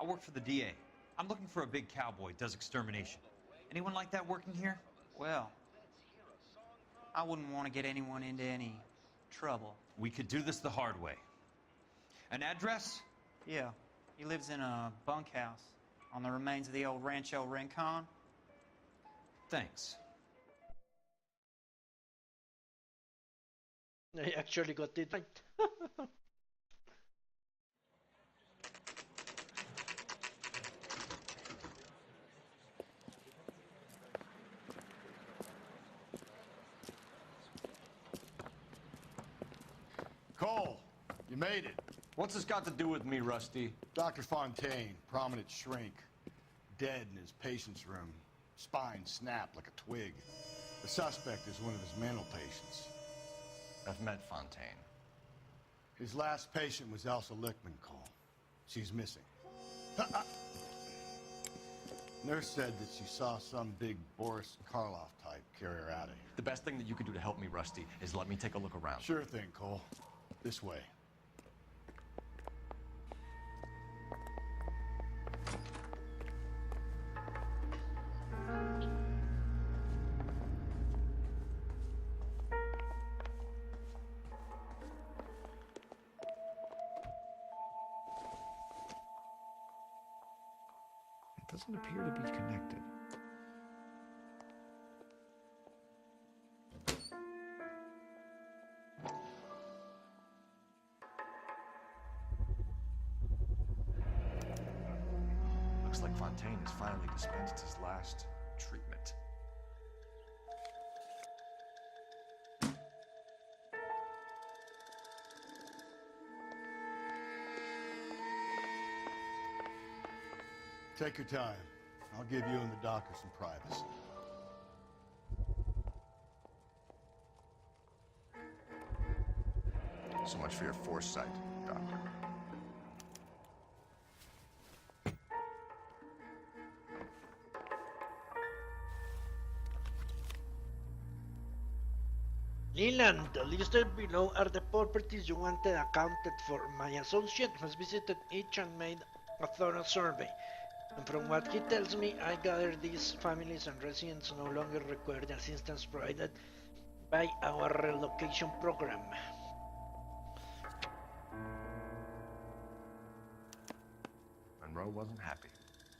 I work for the DA. I'm looking for a big cowboy, does extermination. Anyone like that working here? Well, I wouldn't want to get anyone into any trouble. We could do this the hard way. An address? Yeah, he lives in a bunkhouse on the remains of the old Rancho Rincon. Thanks. I actually got it right. Cole, you made it. What's this got to do with me, Rusty? Dr. Fontaine, prominent shrink, dead in his patient's room. Spine snapped like a twig. The suspect is one of his mental patients. I've met Fontaine. His last patient was Elsa Lickman, Cole. She's missing. Nurse said that she saw some big Boris Karloff type carry her out of here. The best thing that you can do to help me, Rusty, is let me take a look around. Sure thing, Cole. This way. It doesn't appear to be connected. Looks like Fontaine has finally dispensed his last treatment. Take your time. I'll give you and the doctor some privacy. So much for your foresight, Doctor. Leland, listed below are the properties you wanted accounted for. My associate has visited each and made a thorough survey. And from what he tells me, I gather these families and residents no longer require the assistance provided by our relocation program. Monroe wasn't happy.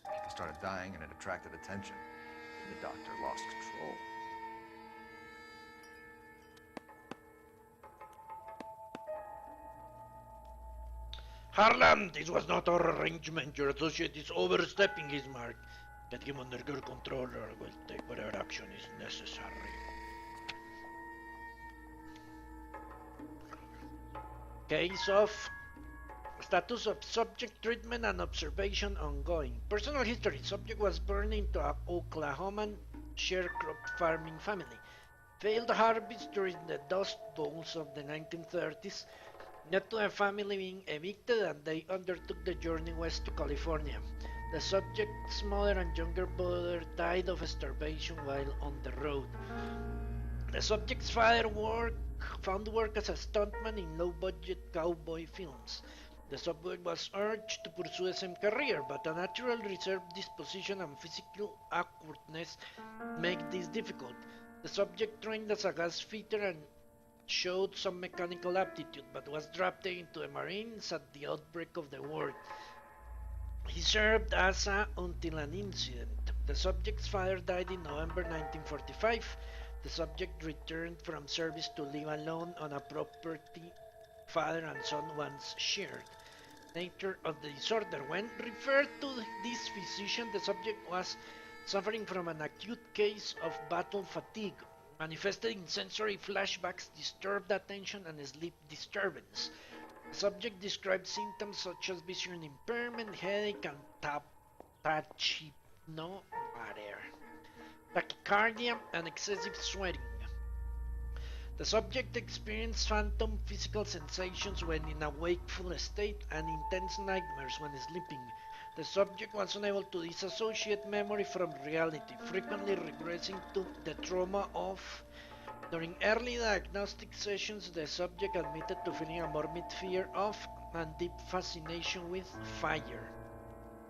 People started dying and it attracted attention. The doctor lost control. Harlan, this was not our arrangement. Your associate is overstepping his mark. Get him under your control or I will take whatever action is necessary. Case of status of subject treatment and observation ongoing. Personal history. Subject was born into an Oklahoman sharecrop farming family. Failed harvest during the Dust Bowls of the 1930s. Led to the family being evicted and they undertook the journey west to California. The subject's mother and younger brother died of starvation while on the road. The subject's father found work as a stuntman in low-budget cowboy films. The subject was urged to pursue the same career, but a natural reserved disposition and physical awkwardness make this difficult. The subject trained as a gas fitter and showed some mechanical aptitude, but was drafted into the Marines at the outbreak of the war. He served ASA until an incident. The subject's father died in November 1945. The subject returned from service to live alone on a property father and son once shared. Nature of the disorder. When referred to this physician, the subject was suffering from an acute case of battle fatigue, manifested in sensory flashbacks, disturbed attention, and sleep disturbance. The subject described symptoms such as vision impairment, headache, and tachycardia, and excessive sweating. The subject experienced phantom physical sensations when in a wakeful state and intense nightmares when sleeping. The subject was unable to disassociate memory from reality, frequently regressing to the trauma of. During early diagnostic sessions, the subject admitted to feeling a morbid fear of and deep fascination with fire.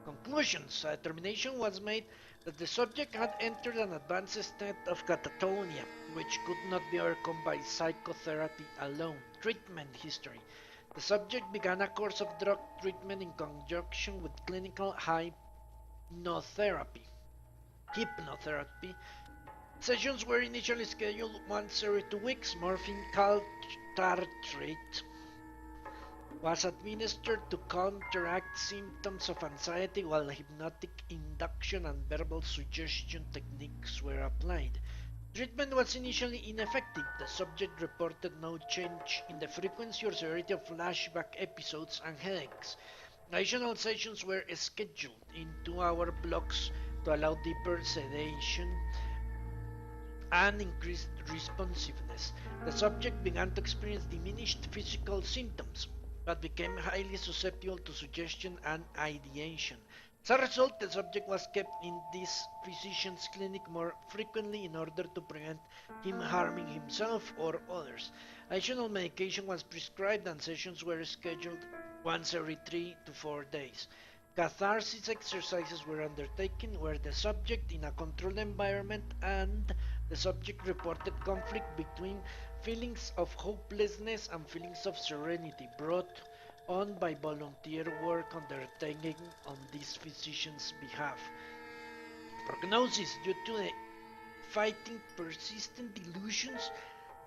Conclusions. A determination was made that the subject had entered an advanced state of catatonia, which could not be overcome by psychotherapy alone. Treatment history. The subject began a course of drug treatment in conjunction with clinical hypnotherapy. Sessions were initially scheduled once every 2 weeks. Morphine tartrate was administered to counteract symptoms of anxiety, while hypnotic induction and verbal suggestion techniques were applied. Treatment was initially ineffective. The subject reported no change in the frequency or severity of flashback episodes and headaches. Additional sessions were scheduled in 2-hour blocks to allow deeper sedation and increased responsiveness. The subject began to experience diminished physical symptoms, but became highly susceptible to suggestion and ideation. As a result, the subject was kept in this physician's clinic more frequently in order to prevent him harming himself or others. Additional medication was prescribed and sessions were scheduled once every 3 to 4 days. Catharsis exercises were undertaken where the subject in a controlled environment, and the subject reported conflict between feelings of hopelessness and feelings of serenity brought on by volunteer work undertaken on this physician's behalf. Prognosis: due to the fighting persistent delusions,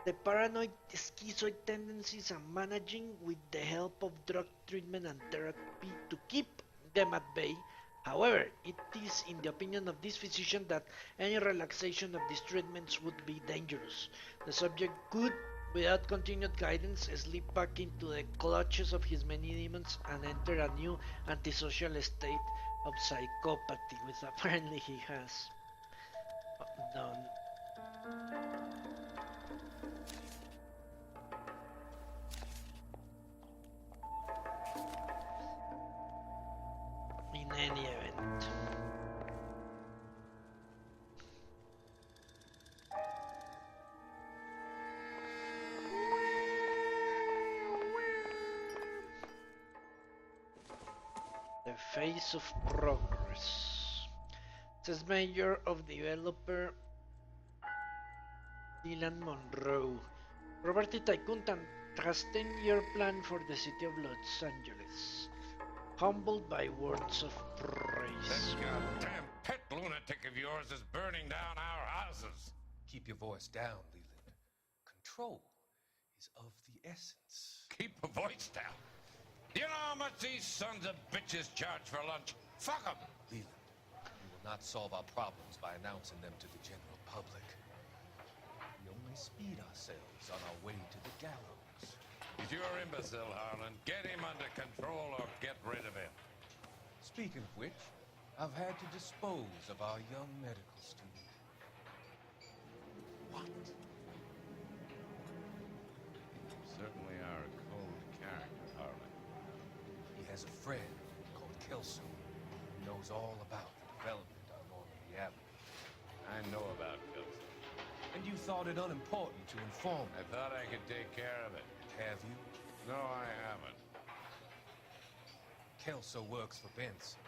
the paranoid schizoid tendencies, and managing with the help of drug treatment and therapy to keep them at bay. However, it is in the opinion of this physician that any relaxation of these treatments would be dangerous. The subject could, without continued guidance, slip back into the clutches of his many demons and enter a new antisocial state of psychopathy, which apparently he has done. In any event. The phase of progress. Says Mayor of Developer Dylan Monroe. Property tycoon has 10-year plan for the city of Los Angeles. Humbled by words of praise. That goddamn pet lunatic of yours is burning down our houses. Keep your voice down, Leland. Control is of the essence. Keep your voice down. You know how much these sons of bitches charge for lunch? Fuck them. Leland, we will not solve our problems by announcing them to the general public. We only speed ourselves on our way to the gallows. He's your imbecile, Harlan. Get him under control or get rid of him. Speaking of which, I've had to dispose of our young medical student. What? You certainly are a cold character, Harlan. He has a friend called Kelso who knows all about the development on Normandy Avenue. I know about Kelso. And you thought it unimportant to inform me. I thought I could take care of it. Have you? No, I haven't. Kelso works for Benson.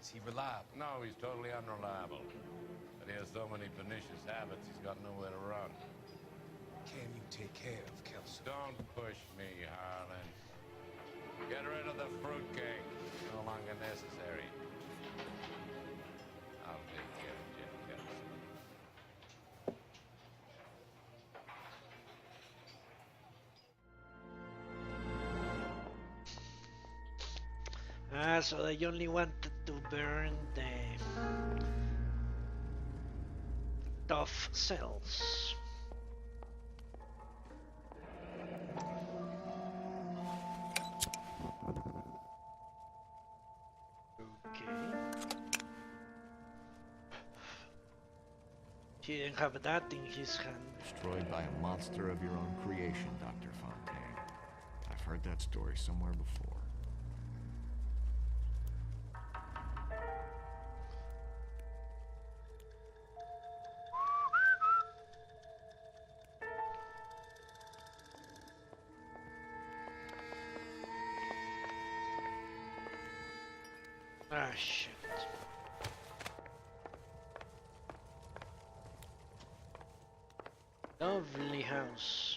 Is he reliable? No, he's totally unreliable. But he has so many pernicious habits, he's got nowhere to run. Can you take care of Kelso? Don't push me, Harlan. Get rid of the fruitcake. It's no longer necessary. I'll take care of Jim Kelso. So they only wanted to burn the tough cells. Okay. He didn't have that in his hand. Destroyed by a monster of your own creation, Dr. Fontaine. I've heard that story somewhere before. Ah, shit. Lovely house.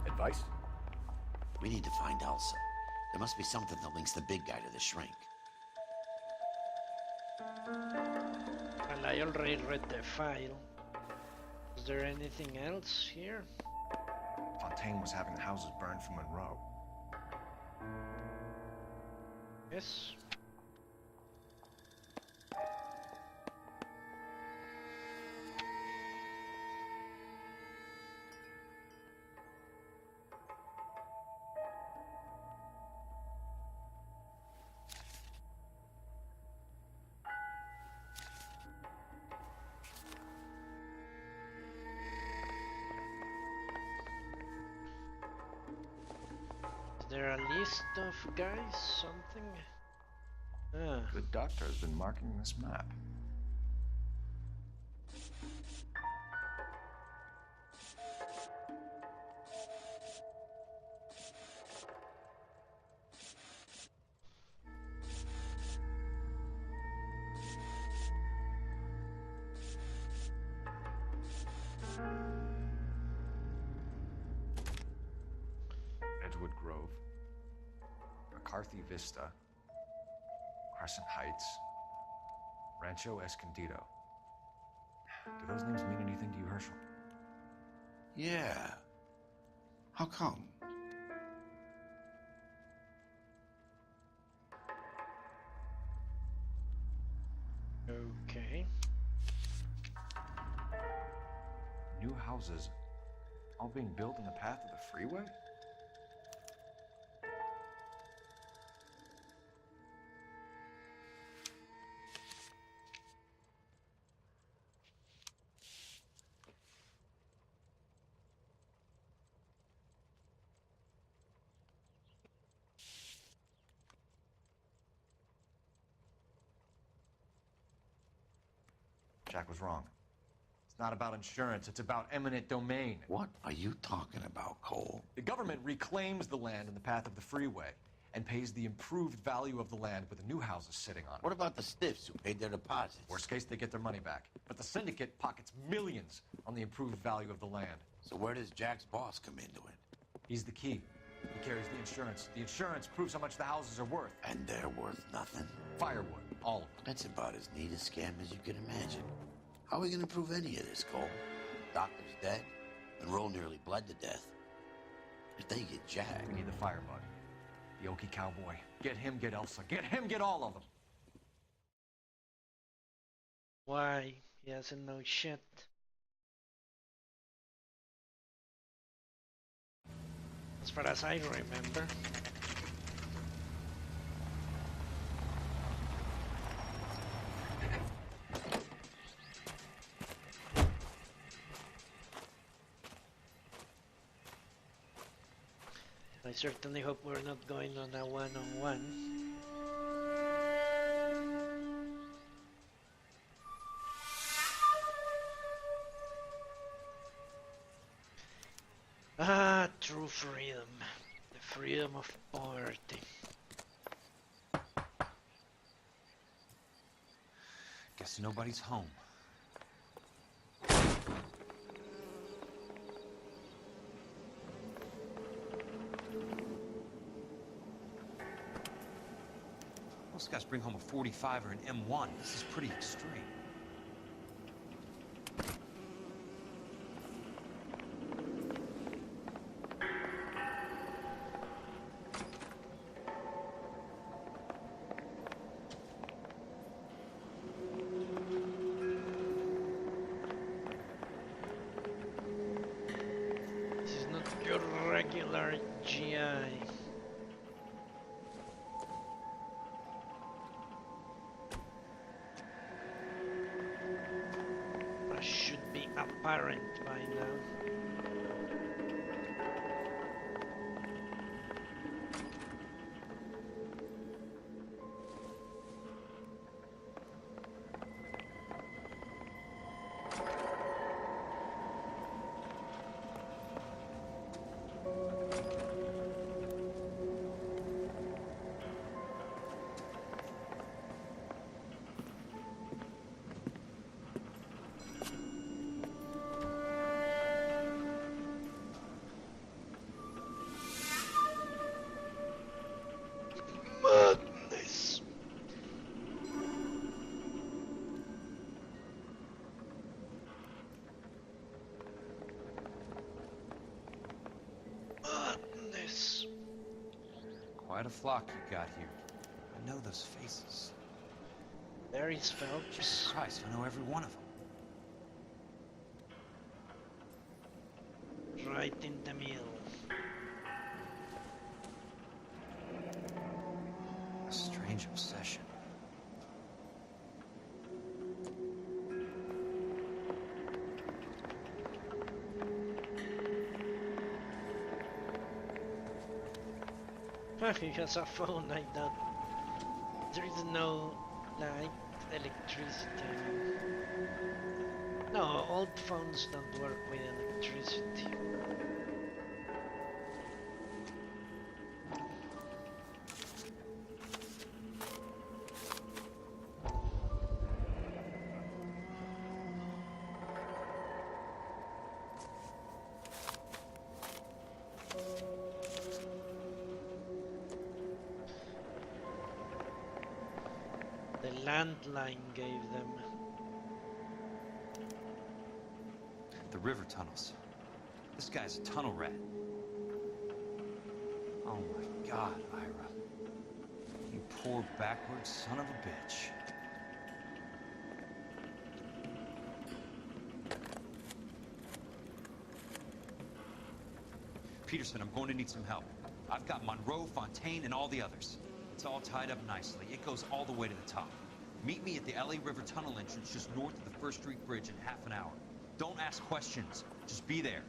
Advice? We need to find Elsa. There must be something that links the big guy to the shrink. Well, I already read the file. Is there anything else here? Fontaine was having the houses burned for Monroe. Yes. Is there a list of guys? Something? Ah. The doctor has been marking this map. Edgewood Grove, McCarthy Vista, Crescent Heights, Rancho Escondido. Do those names mean anything to you, Herschel? Yeah. How come? Okay. New houses all being built in the path of the freeway? Jack was wrong. It's not about insurance, it's about eminent domain. What are you talking about, Cole? The government reclaims the land in the path of the freeway and pays the improved value of the land with the new houses sitting on it. What about the stiffs who paid their deposits? Worst case, they get their money back. But the syndicate pockets millions on the improved value of the land. So where does Jack's boss come into it? He's the key. He carries the insurance. The insurance proves how much the houses are worth. And they're worth nothing? Firewood, all of them. That's about as neat a scam as you can imagine. How are we gonna prove any of this, Cole? Doctor's dead. Monroe nearly bled to death. If they get Jack... We need the firebug. The Okie cowboy. Get him, get Elsa. Get him, get all of them. Why? He doesn't know shit. As far as I remember. I certainly hope we're not going on a one-on-one. Ah, true freedom. The freedom of poverty. Guess nobody's home. Most guys bring home a 45 or an M1. This is pretty extreme. This is not your regular GI. Should be apparent by now. Quite a flock you got here. I know those faces. There is Phelps. Jesus Christ, I know every one of them. Right in the middle. A strange obsession. He has a phone like that. There is no light, electricity. No, old phones don't work with electricity. The landline gave them. The river tunnels. This guy's a tunnel rat. Oh my God, Ira. You poor backward son of a bitch. Peterson, I'm going to need some help. I've got Monroe, Fontaine, and all the others. It's all tied up nicely. It goes all the way to the top. Meet me at the LA River Tunnel entrance just north of the First Street Bridge in half an hour. Don't ask questions. Just be there.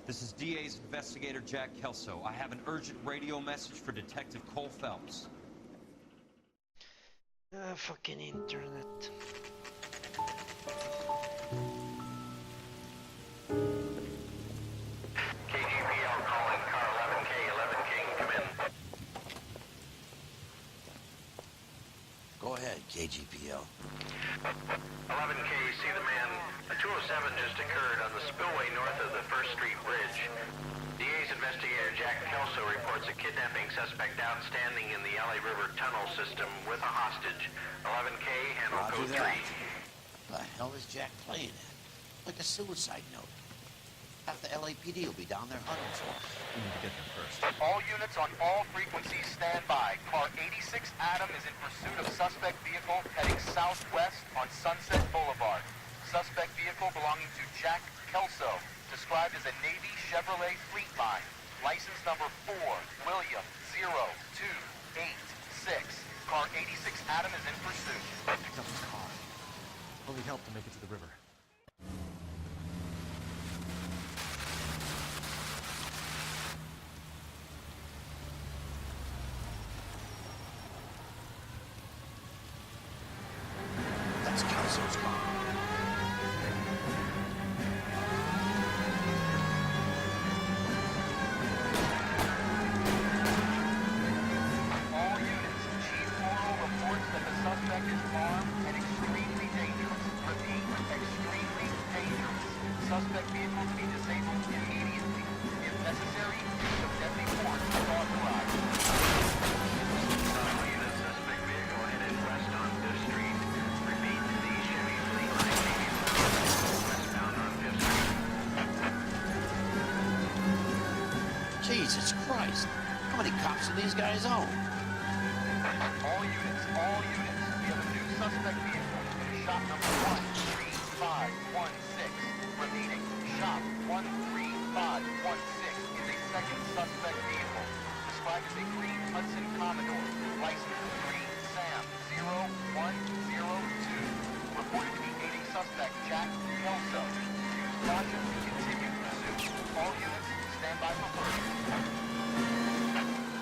This is DA's investigator Jack Kelso. I have an urgent radio message for Detective Cole Phelps. Fucking internet. KGPL calling car 11K, 11 King, come in. Go ahead, KGPL. 11K, see the man. A 207 just occurred on the spillway north of the First Street Bridge. DA's investigator Jack Kelso reports a kidnapping suspect outstanding in the LA River tunnel system with a hostage. 11K, handle Roger code that. 3. The hell is Jack playing at? Like a suicide note. Half the LAPD will be down there hunting for him. We need to get them first. All units on all frequencies stand by. Car 86 Adam is in pursuit of suspect vehicle heading southwest on Sunset Boulevard. Suspect vehicle belonging to Jack Kelso, described as a Navy Chevrolet Fleetline. License number 4, William 0286. Car 86 Adam is in pursuit. Picked up his car. Will need help to make it to the river. That's Kelso's car. All units, Chief Morrow reports that the suspect is armed and extremely dangerous. Repeat, extremely dangerous. Suspect vehicle to be disabled immediately. If necessary, use of deadly force is authorized. All units, suspect vehicle headed west on 5th Street. Repeat, the Chevy Fleetline Navy westbound on 5th Street. Jesus Christ. How many cops do these guys own? All units, we have a new suspect vehicle. Shop number 13516. Repeating, shop 13516 is a second suspect vehicle. Described as a green Hudson Commodore. License green Sam 0102. Reported to be aiding suspect Jack Kelso. Use caution to continue pursuit. All units, stand by for further.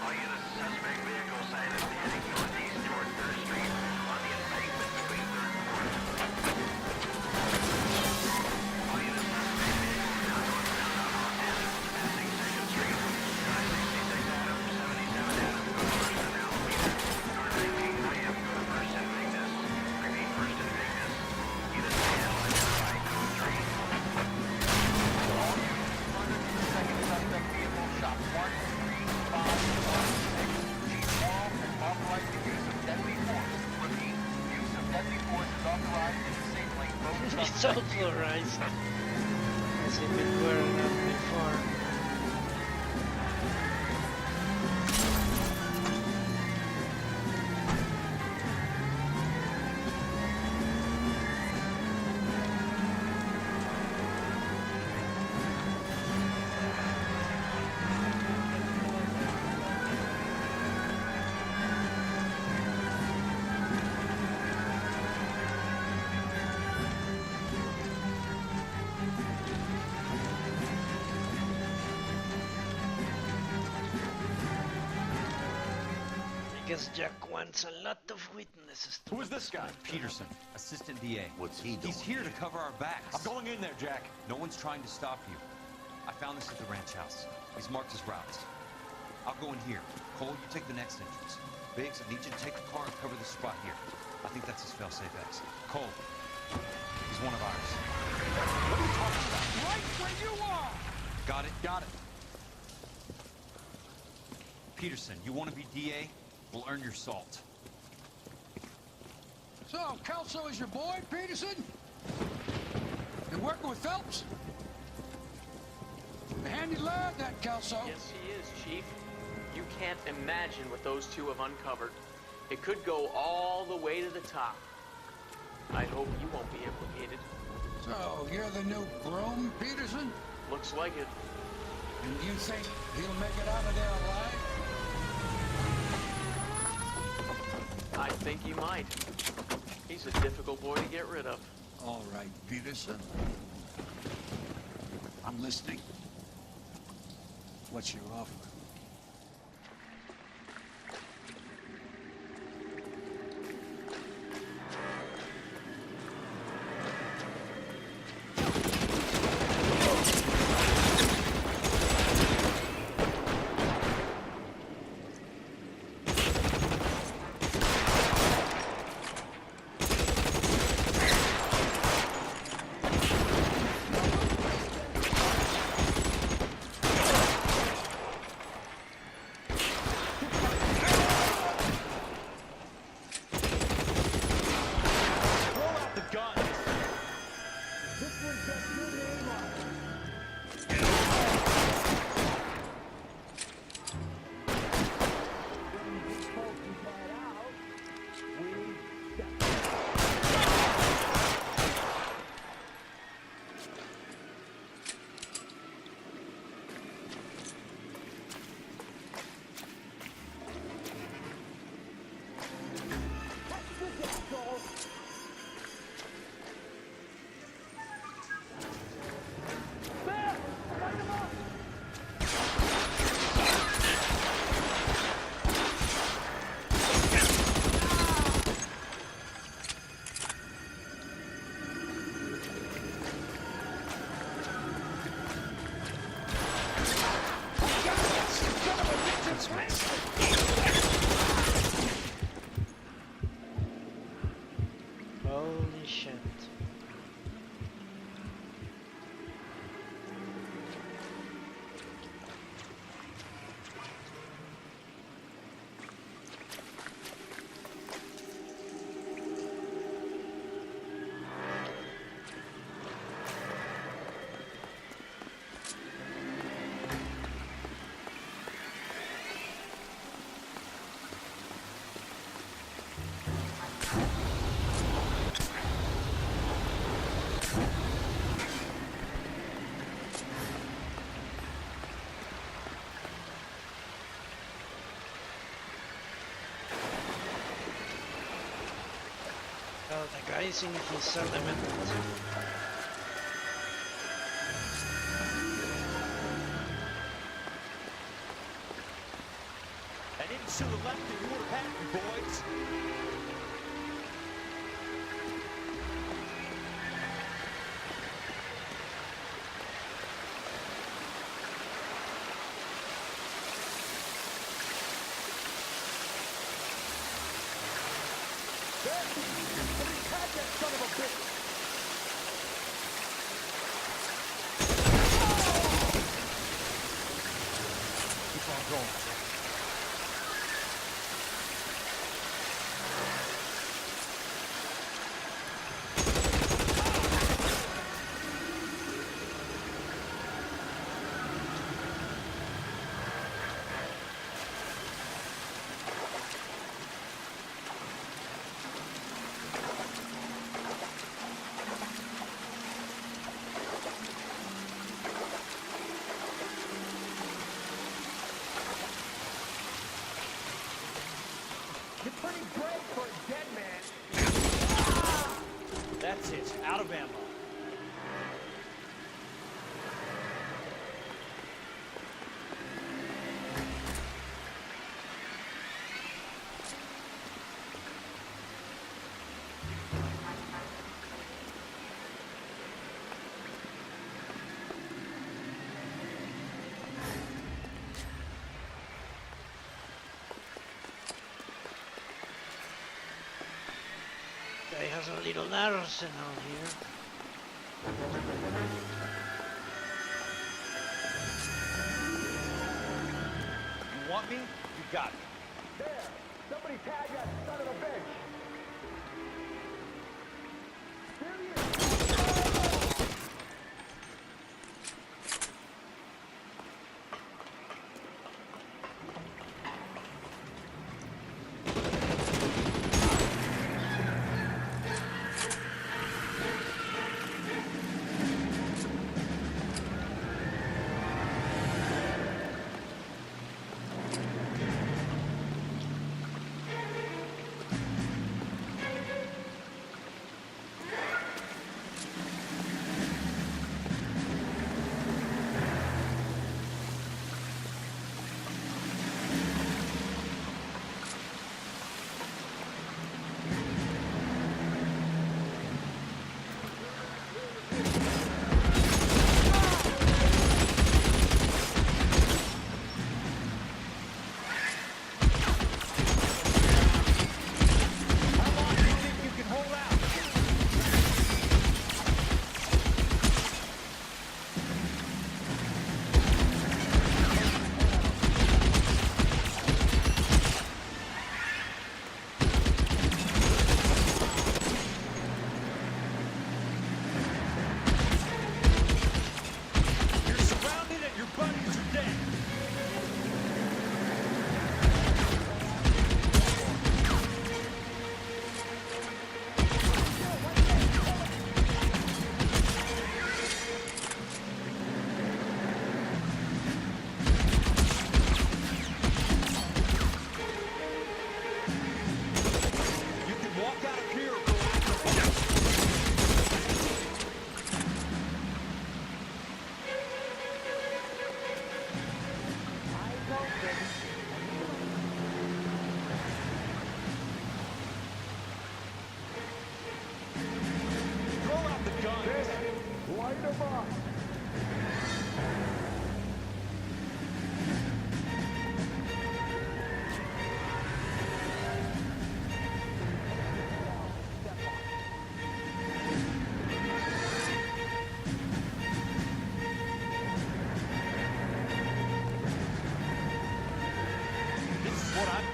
All units, suspect vehicle sighted heading northeast toward 3rd Street on the embankment between 3rd and 4th. All units, suspect vehicle now northbound on Los Angeles, passing 2nd Street. Car 66 Adam, 77 Adam, go to 1st and Alameda. Car 19 William, go to 1st and Vignes. Repeat, 1st and Vignes. Units handle identify code 3. All units, further to the second suspect vehicle, shop 13516. Chief Morrow has authorized the use of deadly force. It's authorized. As if it were not before. I guess Jack wants a lot of witnesses. Who is this guy? Peterson, assistant DA. What's he doing? He's here to cover our backs. I'm going in there, Jack. No one's trying to stop you. I found this at the ranch house. He's marked his routes. I'll go in here. Cole, you take the next entrance. Biggs, I need you to take the car and cover this spot here. I think that's his fail-safe exit. Cole, he's one of ours. What are you talking about? Right where you are! Got it? Got it. Peterson, you want to be DA? We'll earn your salt. So, Kelso is your boy, Peterson? You working with Phelps? A handy lad, that Kelso. Yes, he is, Chief. You can't imagine what those two have uncovered. It could go all the way to the top. I hope you won't be implicated. So, you're the new groom, Peterson? Looks like it. And you think he'll make it out of there alive? I think he might. He's a difficult boy to get rid of. All right, Peterson. I'm listening. What's your offer? Holy shit. Oh, the guy's in his element. And into the left and you would have had me, boys. Keep on going. pretty great for a dead man. That's it. Out of ammo. Guy has a little arsenal here. You want me? You got me. There! Somebody tag that son of a bitch! Here he is!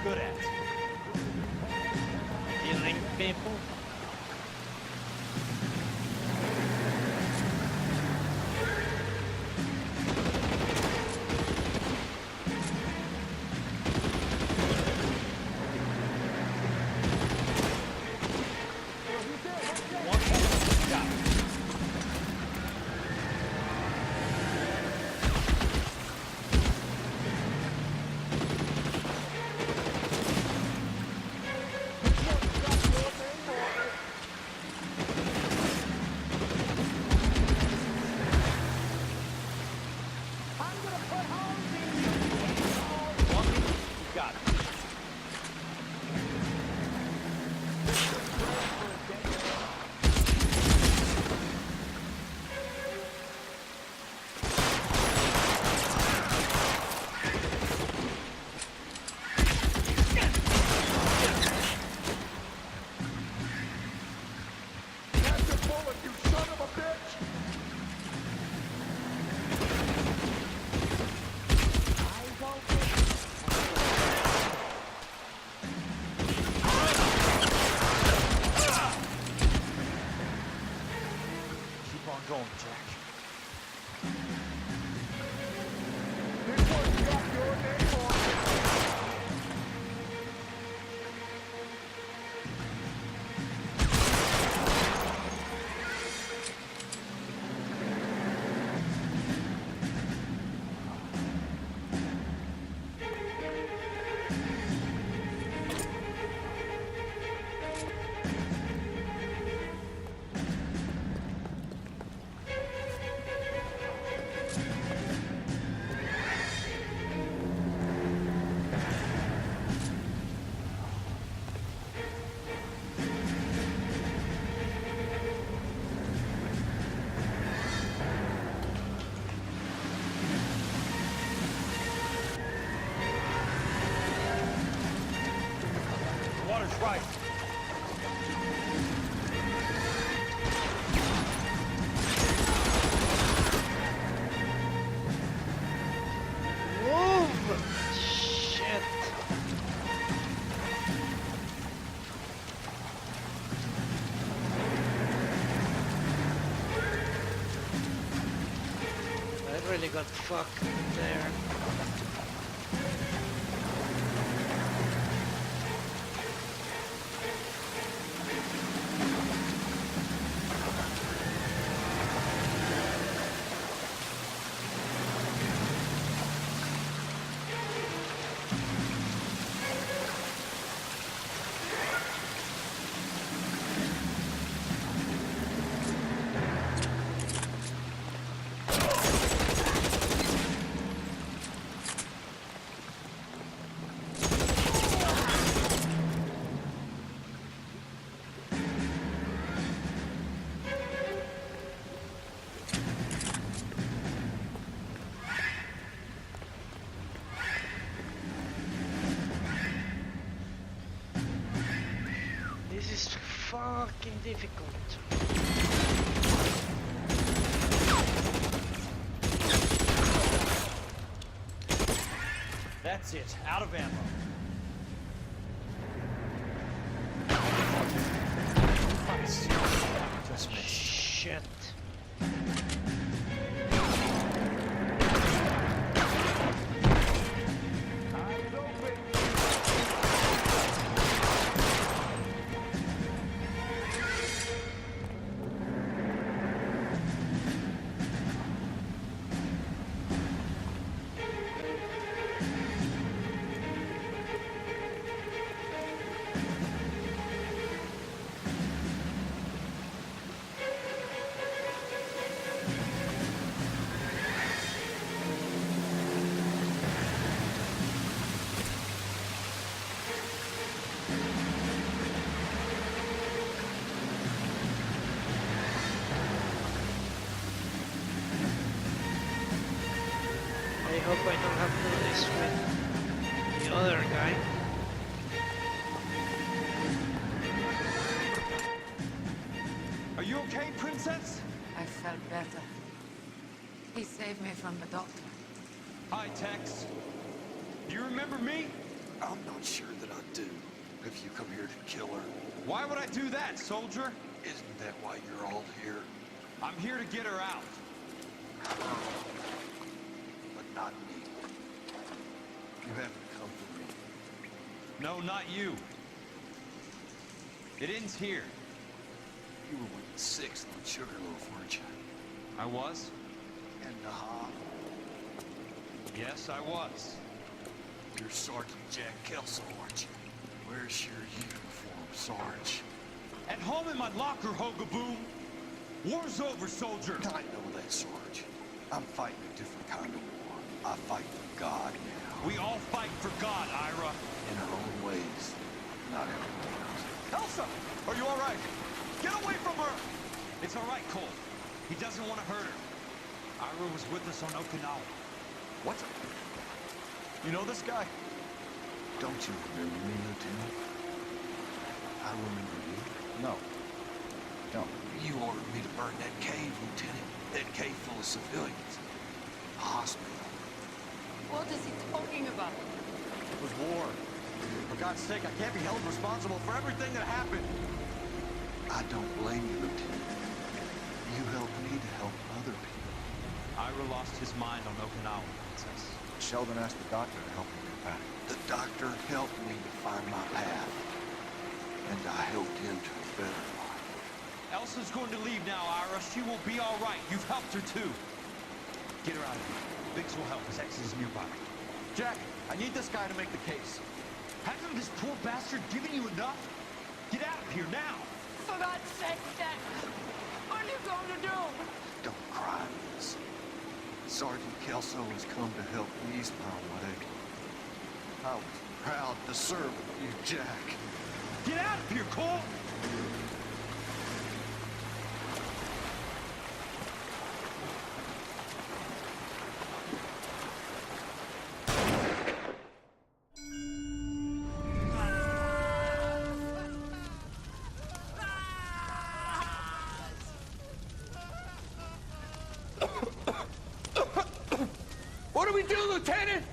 Good at. Killing people. going, Jack. This one's got your name on it. really got fucked there. This is fucking difficult. That's it. Out of ammo. Just missed. Shit. I hope I don't have to do this with the other guy. Are you okay, Princess? I felt better. He saved me from the doctor. Hi, Tex. Do you remember me? I'm not sure that I do. Have you come here to kill her? Why would I do that, soldier? Isn't that why you're all here? I'm here to get her out. But not me. You haven't come for me. No, not you. It ends here. You were with the 6th on Sugarloaf, weren't you? I was? And Naha? Yes, I was. You're Sergeant Jack Kelso, aren't you? Where's your uniform, Sarge? At home in my locker, Hogaboom. War's over, soldier. I know that, Sarge. I'm fighting a different kind of war. I fight for God now. We all fight for God, Ira. In our own ways. Not everyone's. Elsa! Are you all right? Get away from her! It's all right, Cole. He doesn't want to hurt her. Ira was with us on Okinawa. What? You know this guy? Don't you remember me, Lieutenant? I remember you. No. Don't. You ordered me to burn that cave, Lieutenant. That cave full of civilians. A hospital. What is he talking about? It was war. For God's sake, I can't be held responsible for everything that happened. I don't blame you, Lieutenant. You helped me to help other people. Ira lost his mind on Okinawa, Princess. Sheldon asked the doctor to help him get back. The doctor helped me to find my path. And I helped him to a better life. Elsa's going to leave now, Ira. She will be all right. You've helped her, too. Get her out of here. Biggs will help. His ex is nearby. Jack, I need this guy to make the case. Hasn't this poor bastard given you enough? Get out of here now. For God's sake, Jack! What are you going to do? Don't cry, Miss. Sergeant Kelso has come to help ease my way. I was proud to serve with you, Jack. Get out of here, Cole! What do we do, Lieutenant?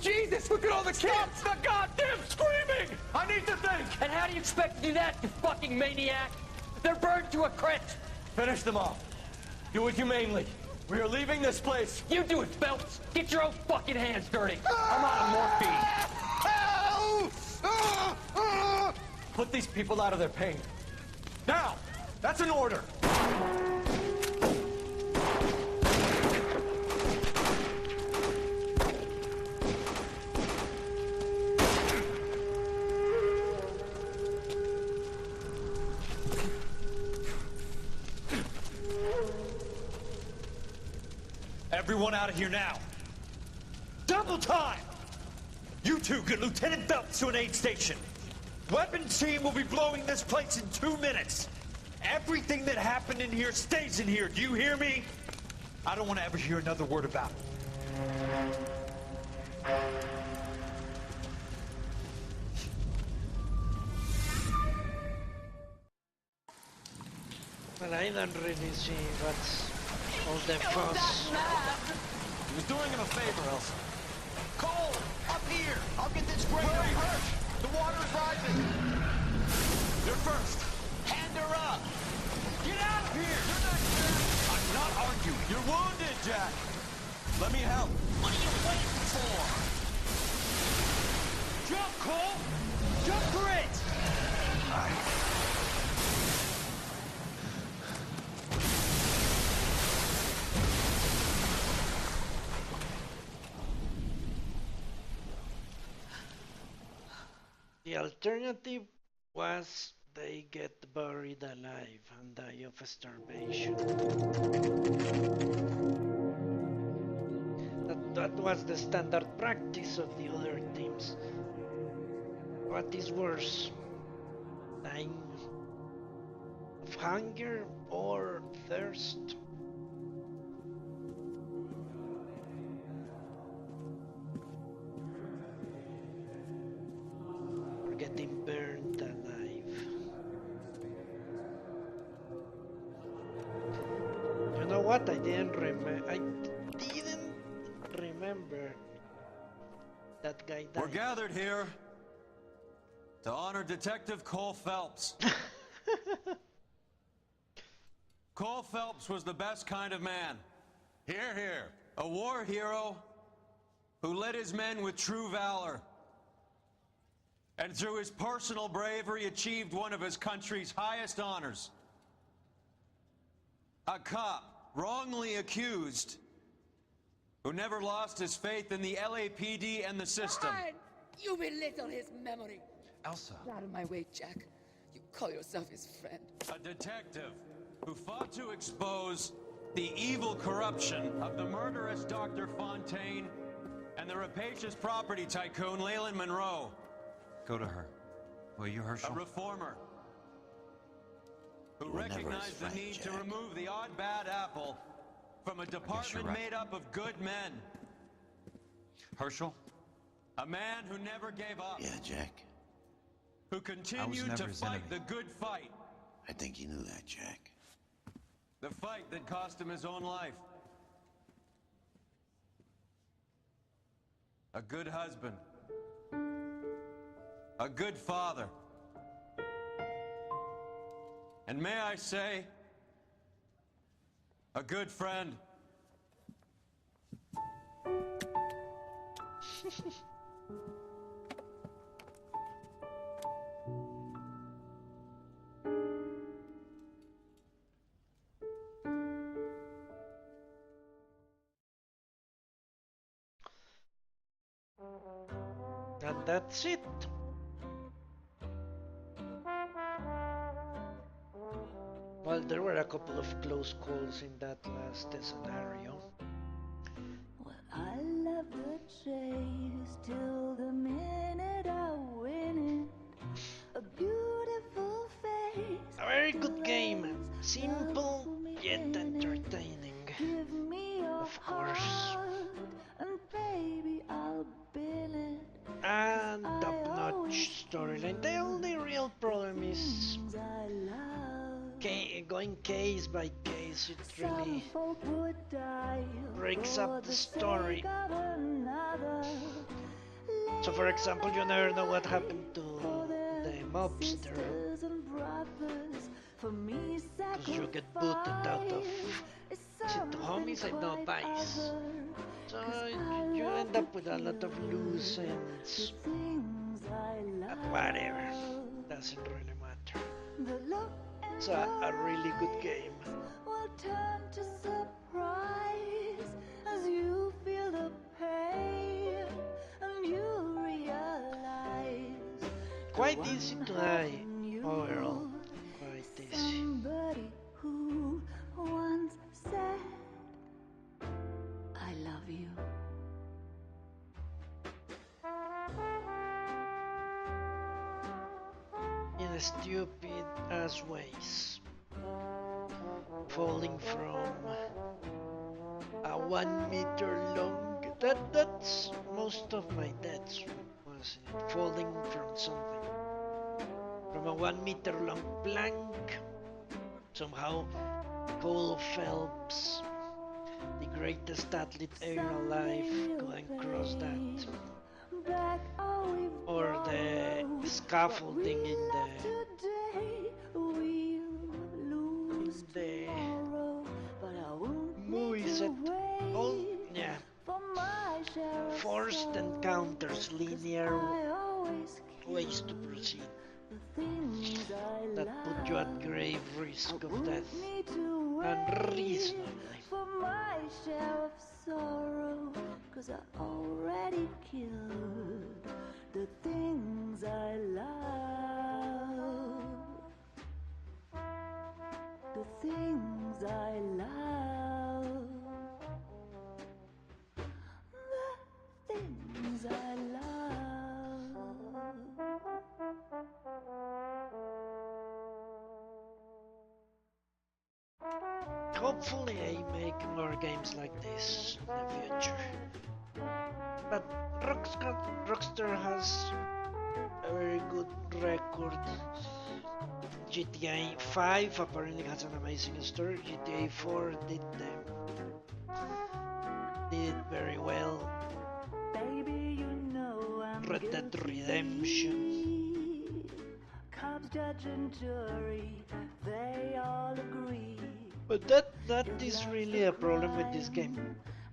Jesus, look at all the kids! Stop the goddamn screaming! I need to think! And how do you expect to do that, you fucking maniac? They're burned to a crisp! Finish them off. Do it humanely. We are leaving this place. You do it, Phelps. Get your own fucking hands dirty. I'm out of morphine. Put these people out of their pain. Now! That's an order! Everyone out of here now. Double time! You two get Lieutenant Phelps to an aid station. Weapons team will be blowing this place in 2 minutes. Everything that happened in here stays in here. Do you hear me? I don't want to ever hear another word about it. Well, I don't really see what's all the fuss. He was doing him a favor, Elsa. Cole, up here! I'll get this grader hurt! The water is rising! You're first! Hand her up! Get out of here! You're not Jack! I'm not arguing. You're wounded, Jack! Let me help. What are you waiting for? Jump, Cole! Jump for it! The alternative was they get buried alive and die of starvation. That was the standard practice of the other teams. What is worse? Dying of hunger or thirst? Or getting burned alive? You know what? I didn't remember that guy died. We're gathered here to honor Detective Cole Phelps. Cole Phelps was the best kind of man. Hear, hear. A war hero who led his men with true valor. And through his personal bravery achieved one of his country's highest honors. A cop wrongly accused who never lost his faith in the LAPD and the system. God, you belittle his memory. Elsa. Get out of my way, Jack. You call yourself his friend. A detective who fought to expose the evil corruption of the murderous Dr. Fontaine and the rapacious property tycoon Leyland Monroe. Go to her. Will you, Herschel? A reformer who You were never his recognized friend, the need to Jack. remove the odd bad apple from a department right. made up of good men. Herschel? A man who never gave up. Yeah, Jack. Who continued never to his fight enemy. the good fight. I think you knew that, Jack. The fight that cost him his own life. A good husband. A good father. And may I say, a good friend. And that's it. Well, there were a couple of close calls in that last scenario. Well, I love the chase till the minute I win it. A beautiful face. A very good game. Simple yet entertaining. Give me your Of course. heart, and baby, I'll bill it. And top-notch storyline. The only real problem is I love. going case by case. It really Some folk would die breaks for up the story. sake of another. So, for example, you never know what happened to the mobster. Sisters and brothers, for me, Because you get booted out of... Is it home enemies have no dice. So you end up with a lot of loose ends. But whatever, doesn't really matter. It's a really good game. Will turn to surprise as you feel the pain and you realize Quite easy to die overall. Quite easy. somebody who once said I love you. In stupid ass ways. Falling from a 1 meter long. That's most of my deaths, wasn't it? Falling from something. From a 1 meter long plank. Somehow Cole Phelps, the greatest athlete ever alive, couldn't cross that. Or the scaffolding in the movie set. Oh, yeah. Forced encounters, linear ways to proceed that put you at grave risk of death unreasonably. For my share of sorrow, 'cause I already killed the things I love. The things I love. The things I love. Hopefully I make more games like this in the future. But Rockstar has a very good record. GTA 5 apparently has an amazing story. GTA 4 did very well. Baby, you know I'm Red Dead guilty. Redemption. Cops, judge, and jury, they all agree. But that is really a problem with this game.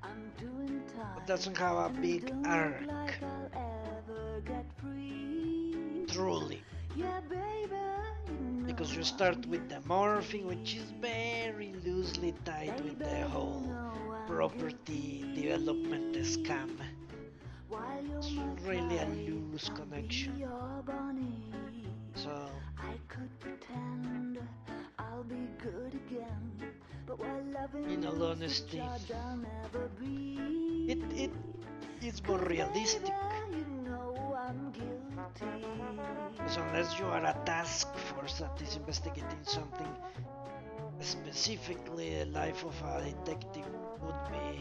I'm doing time. It doesn't have a big arc. Like I'll ever get free. Truly. Yeah, baby, you know Because you start with the morphing, which is very loosely tied with the whole property development scam. It's really a loose connection. So I could pretend I'll be good again, but while loving in all you's the honesty, judge I'll never be. it is more realistic. You know I'm guilty. Because unless you are a task force that is investigating something, specifically the life of a detective would be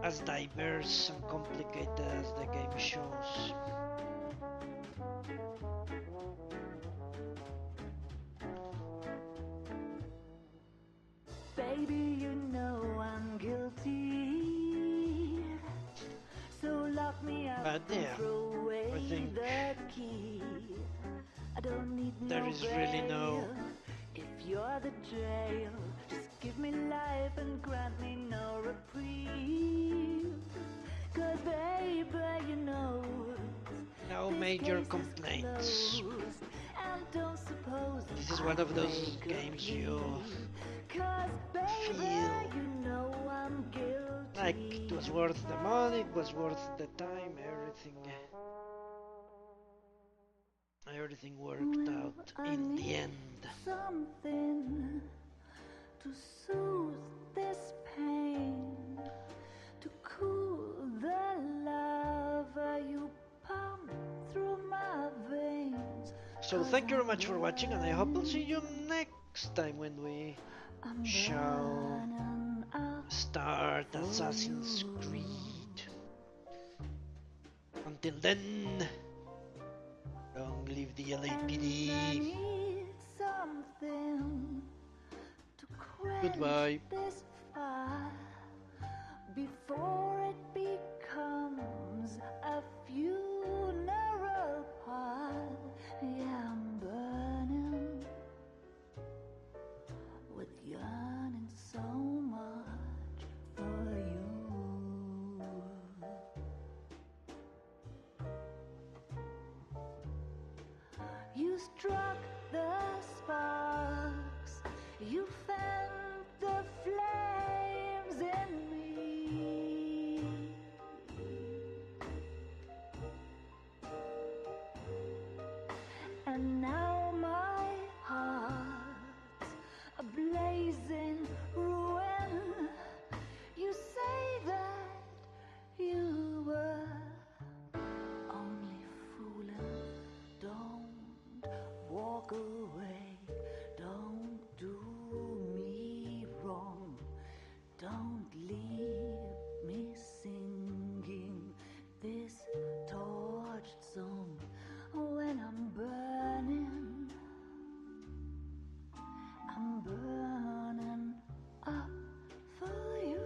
as diverse and complicated as the game shows. Baby, you know I'm guilty. So lock me up But and yeah, throw away I think the key. I don't need there no is really no bail. If you're the jail, just give me life and grant me no reprieve. 'Cause baby, you know no this major case is complaints. closed. And don't suppose This is one of those games you feel like it was worth the money, it was worth the time, everything worked out in the end. Something to soothe this pain, to cool the lava you pump through my veins. So thank you very much for watching, and I hope I'll see you next time when we shall start Assassin's Creed. Until then, long live the LAPD. Something to quench Goodbye. this fire before it becomes a funeral pile. Yeah, I'm burning with yearning so much. struck the sparks, you felt the flames in me. And now my heart's a blazing ruin. You say that you were only fooling. Don't walk away. Don't do me wrong. Don't leave me singing this torched song when I'm burning. I'm burning up for you.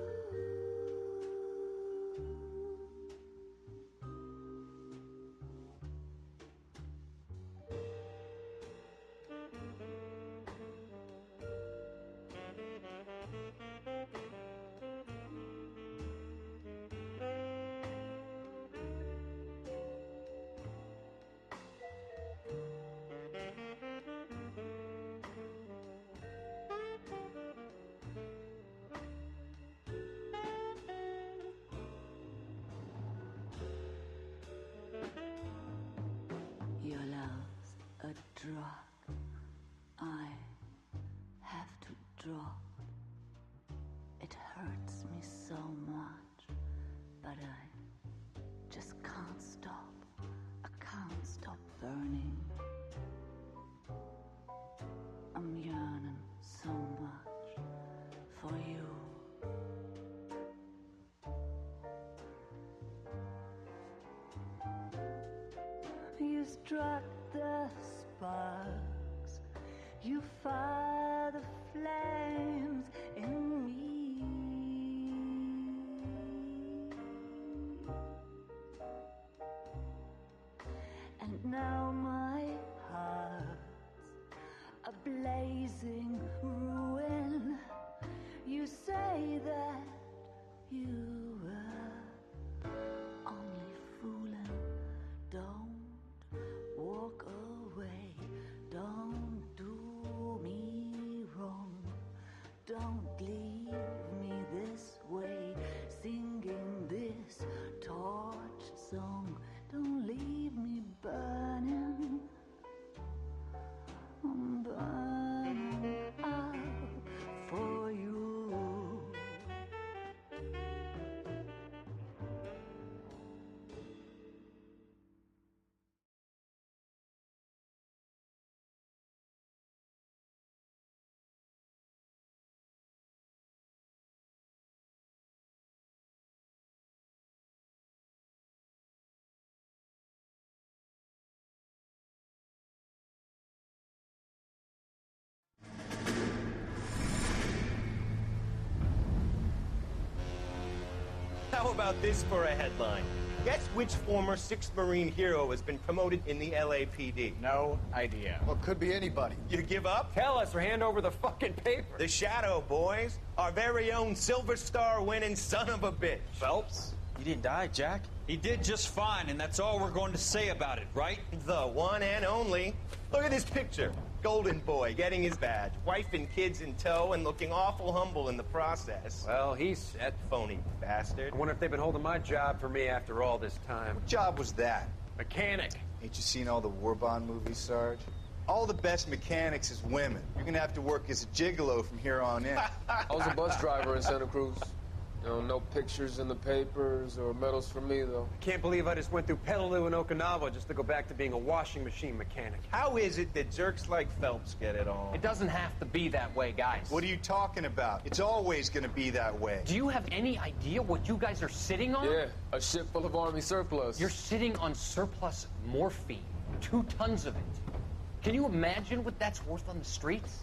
Your love's a drug I have to drop. It hurts me so much, but I just can't stop. I can't stop burning. I'm yearning so much for you. You struck the sparks, you fire the flames in me. And now my heart's a blazing ruin. You say that you were only fooling. Don't walk away. Don't do me wrong. Don't leave me this way, singing this torch song. Don't leave me burning. I'm burning up for you. How about this for a headline? Guess which former 6th Marine hero has been promoted in the LAPD? No idea. Well, it could be anybody. You give up? Tell us or hand over the fucking paper. The Shadow, boys. Our very own Silver Star winning son of a bitch. Phelps? You didn't die, Jack. He did just fine, and that's all we're going to say about it, right? The one and only. Look at this picture. Golden boy getting his badge, wife and kids in tow, and looking awful humble in the process. Well, he's set. Phony bastard. I wonder if they've been holding my job for me after all this time. What job was that? Mechanic. Ain't you seen all the war bond movies, Sarge? All the best mechanics is women. You're gonna have to work as a gigolo from here on in. I was a bus driver in Santa Cruz. You know, no pictures in the papers or medals for me, though. I can't believe I just went through Petaloo and Okinawa just to go back to being a washing machine mechanic. How is it that jerks like Phelps get it all? It doesn't have to be that way, guys. What are you talking about? It's always gonna be that way. Do you have any idea what you guys are sitting on? Yeah, a ship full of Army surplus. You're sitting on surplus morphine. 2 tons of it. Can you imagine what that's worth on the streets?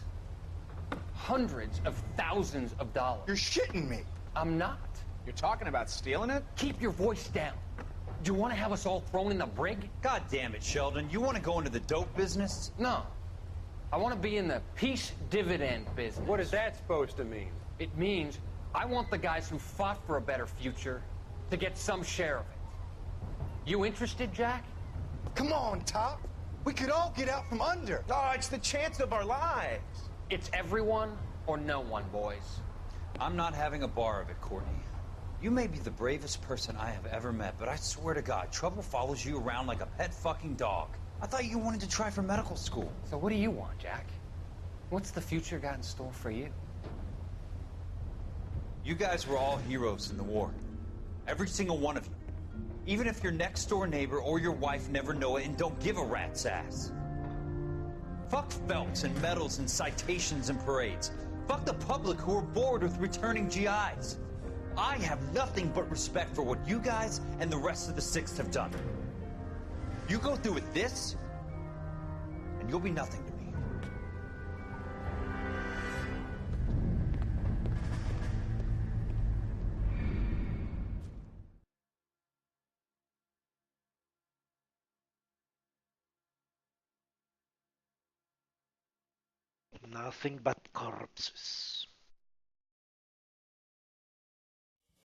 Hundreds of thousands of dollars. You're shitting me. I'm not. You're talking about stealing it? Keep your voice down. Do you want to have us all thrown in the brig? God damn it, Sheldon. You want to go into the dope business? No. I want to be in the peace dividend business. What is that supposed to mean? It means I want the guys who fought for a better future to get some share of it. You interested, Jack? Come on, Top. We could all get out from under. Oh, it's the chance of our lives. It's everyone or no one, boys. I'm not having a bar of it, Courtney. You may be the bravest person I have ever met, but I swear to God, trouble follows you around like a pet fucking dog. I thought you wanted to try for medical school. So what do you want, Jack? What's the future got in store for you? You guys were all heroes in the war. Every single one of you. Even if your next door neighbor or your wife never know it and don't give a rat's ass. Fuck Phelps and medals and citations and parades. Fuck the public who are bored with returning GIs. I have nothing but respect for what you guys and the rest of the Sixth have done. You go through with this, and you'll be nothing to me. Nothing but corpses.